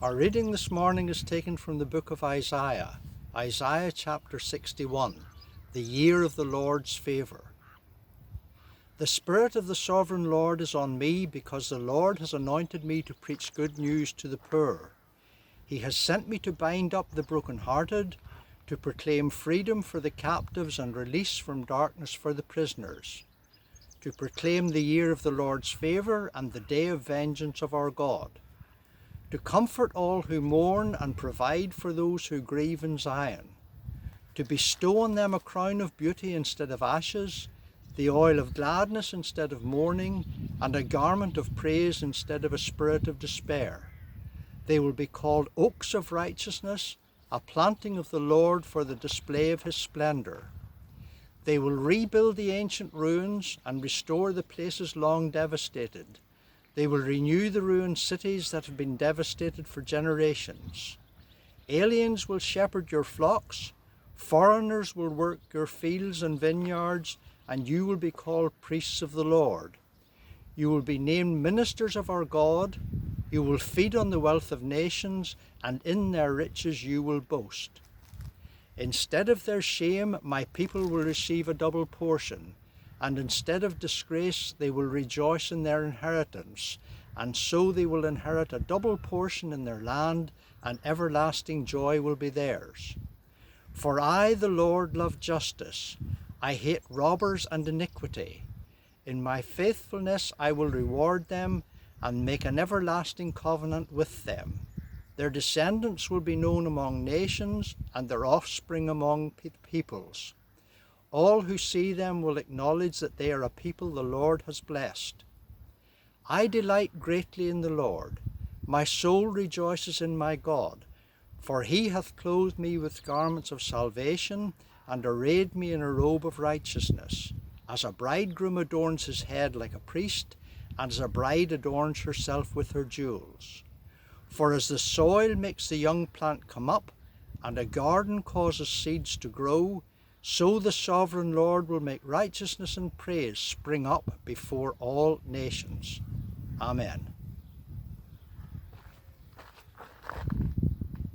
Our reading this morning is taken from the book of Isaiah, Isaiah chapter 61, the year of the Lord's favour. The Spirit of the Sovereign Lord is on me, because the Lord has anointed me to preach good news to the poor. He has sent me to bind up the brokenhearted, to proclaim freedom for the captives and release from darkness for the prisoners, to proclaim the year of the Lord's favour and the day of vengeance of our God, to comfort all who mourn and provide for those who grieve in Zion, to bestow on them a crown of beauty instead of ashes, the oil of gladness instead of mourning, and a garment of praise instead of a spirit of despair. They will be called oaks of righteousness, a planting of the Lord for the display of his splendour. They will rebuild the ancient ruins and restore the places long devastated. They will renew the ruined cities that have been devastated for generations. Aliens will shepherd your flocks, foreigners will work your fields and vineyards, and you will be called priests of the Lord. You will be named ministers of our God. You will feed on the wealth of nations, and in their riches you will boast. Instead of their shame, my people will receive a double portion, and instead of disgrace, they will rejoice in their inheritance, and so they will inherit a double portion in their land, and everlasting joy will be theirs. For I, the Lord, love justice. I hate robbers and iniquity. In my faithfulness I will reward them, and make an everlasting covenant with them. Their descendants will be known among nations, and their offspring among peoples. All who see them will acknowledge that they are a people the Lord has blessed. I delight greatly in the Lord. My soul rejoices in my God, for he hath clothed me with garments of salvation, and arrayed me in a robe of righteousness, as a bridegroom adorns his head like a priest, and as a bride adorns herself with her jewels. For as the soil makes the young plant come up, and a garden causes seeds to grow, so the sovereign Lord will make righteousness and praise spring up before all nations. Amen.